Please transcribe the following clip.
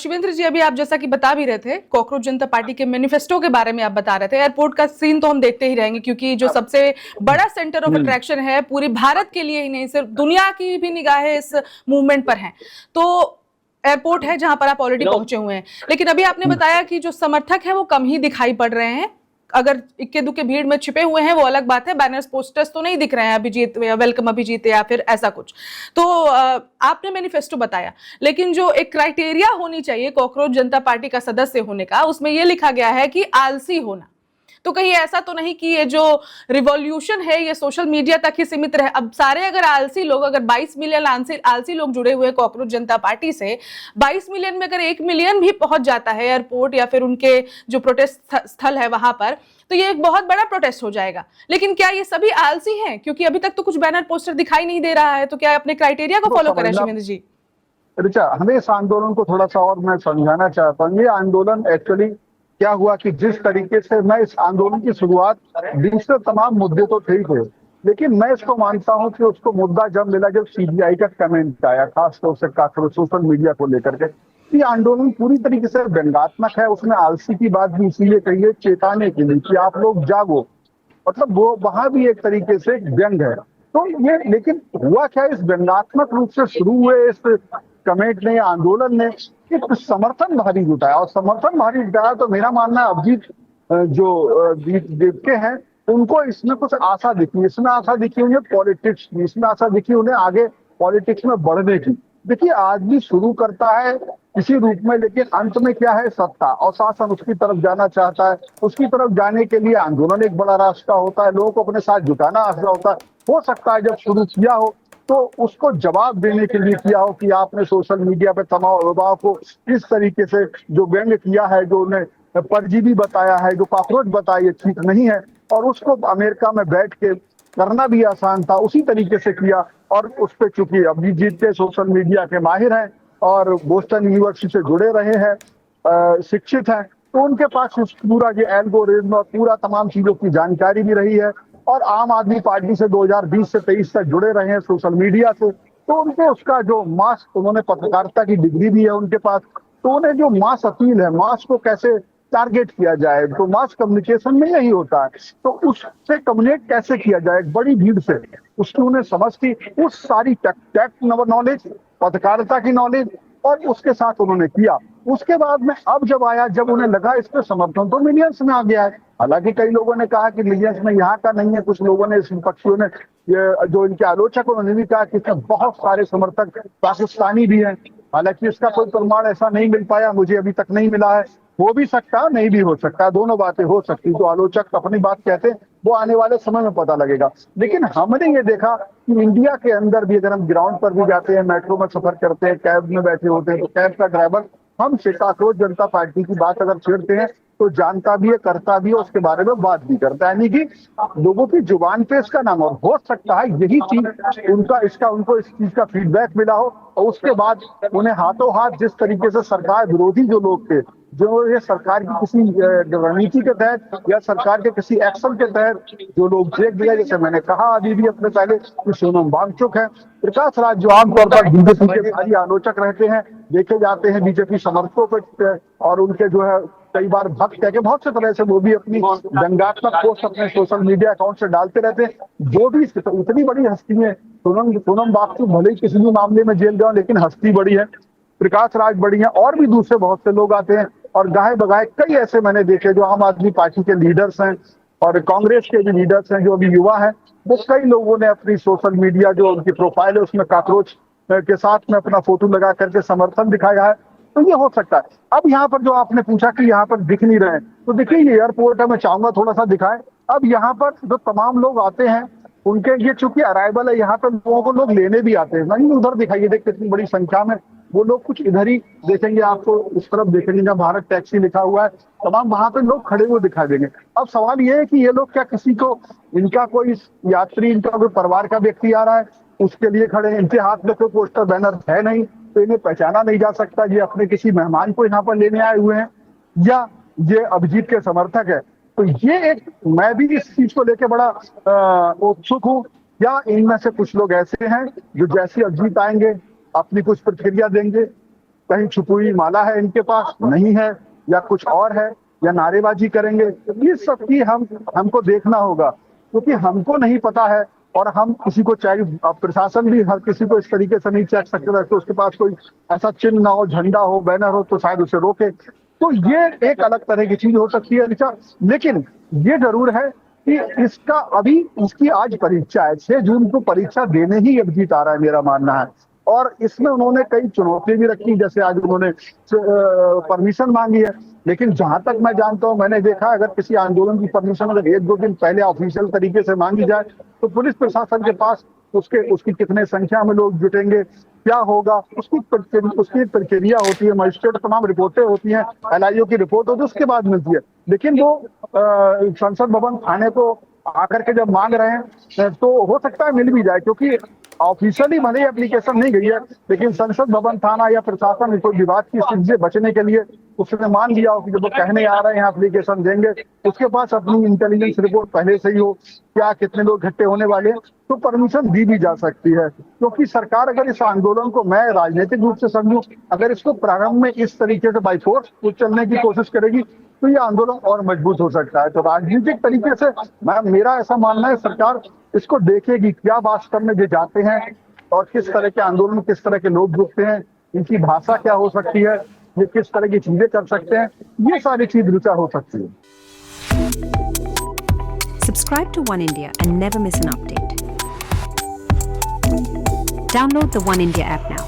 शिवेंद्र जी, अभी आप जैसा कि बता भी रहे थे, कॉकरोच जनता पार्टी के मैनिफेस्टो के बारे में आप बता रहे थे। एयरपोर्ट का सीन तो हम देखते ही रहेंगे, क्योंकि जो सबसे बड़ा सेंटर ऑफ अट्रैक्शन है पूरी भारत के लिए ही नहीं, सिर्फ दुनिया की भी निगाहें इस मूवमेंट पर हैं। तो एयरपोर्ट है जहां पर आप ऑलरेडी पहुंचे हुए हैं, लेकिन अभी आपने बताया कि जो समर्थक है वो कम ही दिखाई पड़ रहे हैं। अगर इक्के दुक्के भीड़ में छिपे हुए हैं वो अलग बात है, बैनर्स पोस्टर्स तो नहीं दिख रहे हैं अभिजीत या वेलकम अभिजीत या फिर ऐसा कुछ। तो आपने मैनिफेस्टो बताया, लेकिन जो एक क्राइटेरिया होनी चाहिए कॉकरोच जनता पार्टी का सदस्य होने का, उसमें यह लिखा गया है कि आलसी होना। तो कहीं ऐसा तो नहीं कि ये जो रिवॉल्यूशन है ये सोशल मीडिया तक ही सीमित रहे? अब सारे अगर आलसी लोग, अगर 22 मिलियन आलसी लोग जुड़े हुए हैं कॉकरोच जनता पार्टी से, 22 मिलियन में अगर 1 मिलियन भी पहुंच जाता है एयरपोर्ट या फिर उनके जो प्रोटेस्ट स्थल है वहां पर, तो ये एक बहुत बड़ा प्रोटेस्ट हो जाएगा। लेकिन क्या ये सभी आलसी हैं? क्योंकि अभी तक तो कुछ बैनर पोस्टर दिखाई नहीं दे रहा है। तो क्या अपने क्राइटेरिया को फॉलो करें शिवेंद्र जी? ऋचा, हमें इस आंदोलन को थोड़ा सा और मैं समझाना चाहता हूँ। ये आंदोलन एक्चुअली क्या हुआ कि जिस तरीके से मैं इस आंदोलन की शुरुआत, दूसरे तमाम मुद्दे तो थे ही थे, लेकिन मैं इसको मानता हूं कि उसको मुद्दा जब मिला जब सीबीआई का कमेंट आया, खासतौर से सोशल मीडिया को लेकर के। ये आंदोलन पूरी तरीके से व्यंग्यात्मक है। उसमें आलसी की बात भी इसीलिए कही है, चेताने के लिए कि आप लोग जागो, मतलब वो वहां भी एक तरीके से व्यंग है। तो ये, लेकिन हुआ क्या, इस व्यंग्यात्मक रूप से शुरू हुए इस कमेंट ने, आंदोलन ने एक समर्थन भारी जुटाया, और समर्थन भारी जुटाया तो मेरा मानना है अभिजीत जो देवके हैं उनको इसमें कुछ आशा दिखी, इसमें आशा दिखी उन्हें पॉलिटिक्स की, इसमें आशा दिखी उन्हें आगे पॉलिटिक्स में बढ़ने की। देखिए, आदमी शुरू करता है किसी रूप में, लेकिन अंत में क्या है, सत्ता और शासन उसकी तरफ जाना चाहता है। उसकी तरफ जाने के लिए आंदोलन एक बड़ा रास्ता होता है, लोगों को अपने साथ जुटाना रास्ता होता है। हो सकता है जब शुरू किया हो तो उसको जवाब देने के लिए किया हो कि आपने सोशल मीडिया पे तमाम युवाओं को इस तरीके से जो व्यंग किया है, जो उन्हें परजीवी बताया है, जो कॉकरोच बताया, ठीक नहीं है। और उसको अमेरिका में बैठ के करना भी आसान था, उसी तरीके से किया। और उस पर चूंकि अभिजीत के सोशल मीडिया के माहिर हैं और बोस्टन यूनिवर्सिटी से जुड़े रहे हैं, शिक्षित हैं, तो उनके पास पूरा ये एल्गोरिथम और पूरा तमाम चीजों की जानकारी भी रही है। और आम आदमी पार्टी से 2020 से 23 तक जुड़े रहे हैं सोशल मीडिया से, तो उनको उसका जो मास, उन्होंने पत्रकारिता की डिग्री भी है उनके पास, तो उन्हें जो मास अपील है, मास को कैसे टारगेट किया जाए, तो मास कम्युनिकेशन में यही होता है। तो उससे कम्युनिकेट कैसे किया जाए बड़ी भीड़ से, उसकी उन्हें समझ थी, उस सारी टेक्ट नॉलेज, पत्रकारिता की नॉलेज, और उसके साथ उन्होंने किया। उसके बाद में अब जब आया, जब उन्हें लगा इस पर समर्थन तो मिलियंस में आ गया है। हालांकि कई लोगों ने कहा कि मिलियंस में यहाँ का नहीं है, कुछ लोगों ने, विपक्षियों ने, ये जो इनके आलोचक, उन्होंने भी कहा कि इसमें बहुत सारे समर्थक पाकिस्तानी भी हैं। हालांकि इसका कोई प्रमाण ऐसा नहीं मिल पाया, मुझे अभी तक नहीं मिला है। हो भी सकता है, नहीं भी हो सकता, दोनों बातें हो सकती। जो आलोचक अपनी बात कहते हैं वो आने वाले समय में पता लगेगा। लेकिन हमने ये देखा कि इंडिया के अंदर भी, अगर हम ग्राउंड पर भी जाते हैं, मेट्रो में सफर करते हैं, कैब में बैठे होते हैं, तो कैब का ड्राइवर हमसे कॉकरोच जनता पार्टी की बात अगर छेड़ते हैं तो जानता भी है, करता भी है, उसके बारे में बात भी करता है। यानी कि लोगों की जुबान पे इसका नाम, और हो सकता है यही चीज उनको इस चीज का फीडबैक मिला हो, और उसके बाद उन्हें हाथों हाथ जिस तरीके से सरकार विरोधी जो लोग थे, जो ये सरकार की किसी रणनीति के तहत या सरकार के किसी एक्शन के तहत जो लोग जेल गए, जैसे मैंने कहा अभी भी अपने पहले कि सोनम वांगचुक है, प्रकाश राज जो आमतौर पर बीजेपी के भारी आलोचक रहते हैं, देखे जाते हैं बीजेपी समर्थकों को, और उनके जो है कई बार भक्त कह के बहुत से तरह से वो भी अपनी व्यंग्यात्मक पोस्ट अपने सोशल मीडिया अकाउंट से डालते रहते हैं। जो भी इतनी बड़ी हस्ती है, सोनम वांगचुक भले ही किसी भी मामले में जेल गए, लेकिन हस्ती बड़ी है, प्रकाश राज बड़ी है, और भी दूसरे बहुत से लोग आते हैं। और गाहे बगाए कई ऐसे मैंने देखे जो आम आदमी पार्टी के लीडर्स हैं और कांग्रेस के भी लीडर्स हैं, जो अभी युवा हैं, वो कई लोगों ने अपनी सोशल मीडिया जो उनकी प्रोफाइल है उसमें कॉकरोच के साथ में अपना फोटो लगा करके समर्थन दिखाया है। तो ये हो सकता है। अब यहाँ पर जो आपने पूछा कि यहाँ पर दिख नहीं रहे, तो देखिए ये एयरपोर्ट है, मैं चाहूंगा थोड़ा सा दिखाएं। अब यहाँ पर जो तमाम लोग आते हैं उनके, ये चूंकि अराइवल है, यहाँ पर लोगों को लोग लेने भी आते हैं। नहीं, उधर दिखाइए, देख कितनी बड़ी संख्या में वो लोग, कुछ इधर ही देखेंगे आपको, इस तरफ देखेंगे जहाँ भारत टैक्सी लिखा हुआ है, तमाम वहां पे लोग खड़े हुए दिखाई देंगे। अब सवाल ये है कि ये लोग क्या किसी को, इनका कोई यात्री, इनका कोई परिवार का व्यक्ति आ रहा है उसके लिए खड़े हैं, इनके हाथ में कोई पोस्टर बैनर है नहीं, तो इन्हें पहचाना नहीं जा सकता ये अपने किसी मेहमान को यहाँ पर लेने आए हुए हैं या ये अभिजीत के समर्थक है। तो ये एक, मैं भी इस चीज को लेकर बड़ा उत्सुक हूँ, या इनमें से कुछ लोग ऐसे हैं जो जैसे अभिजीत आएंगे अपनी कुछ प्रतिक्रिया देंगे, कहीं छुपी माला है इनके पास, नहीं है, या कुछ और है, या नारेबाजी करेंगे, ये सब की हमको देखना होगा, क्योंकि हमको नहीं पता है। और हम किसी को चाहे प्रशासन भी हर किसी को इस तरीके से नहीं चेक सकते कि उसके पास कोई ऐसा चिन्ह ना हो, झंडा हो, बैनर हो तो शायद उसे रोके। तो ये एक अलग तरह की चीज हो सकती है ऋचा, लेकिन ये जरूर है कि इसका अभी इसकी आज परीक्षा है, 6 जून को परीक्षा देने ही अभिजीत आ रहा है, मेरा मानना है। और इसमें उन्होंने कई चुनौतियां भी रखी, जैसे आज उन्होंने परमिशन मांगी है, लेकिन जहां तक मैं जानता हूं, मैंने देखा अगर किसी आंदोलन की परमिशन अगर 1-2 दिन पहले ऑफिशियल तरीके से मांगी जाए तो पुलिस प्रशासन के पास उसकी कितने संख्या में लोग जुटेंगे, क्या होगा, उसकी प्रक्रिया होती है, मजिस्ट्रेट तमाम रिपोर्टें होती हैं, LIO की रिपोर्ट होती है, उसके बाद मिलती है। लेकिन वो संसद भवन थाने को आकर के जब मांग रहे हैं तो हो सकता है मिल भी जाए, क्योंकि ऑफिशियली भले एप्लीकेशन नहीं गई है, लेकिन संसद भवन थाना या प्रशासन कोई विवाद की स्थिति से बचने के लिए उसने मान लिया हो कि जब वो कहने आ रहे हैं एप्लीकेशन देंगे, उसके पास अपनी इंटेलिजेंस रिपोर्ट पहले से ही हो, क्या कितने लोग इकट्ठे होने वाले हैं, तो परमिशन दी भी जा सकती है। क्योंकि सरकार अगर इस आंदोलन को, मैं राजनीतिक रूप से समझूं, अगर इसको प्रारंभ में इस तरीके से बाई फोर्स चलने की कोशिश करेगी तो ये आंदोलन और मजबूत हो सकता है। तो राजनीतिक तरीके से मेरा ऐसा मानना है, सरकार इसको देखेगी क्या वास्तव में ये जाते हैं और किस तरह के आंदोलन, किस तरह के लोग जुटते हैं, इनकी भाषा क्या हो सकती है, ये किस तरह की चीजें कर सकते हैं, ये सारी चीज ऋचा हो सकती है। Subscribe to One India and never miss an update. Download the One India app now.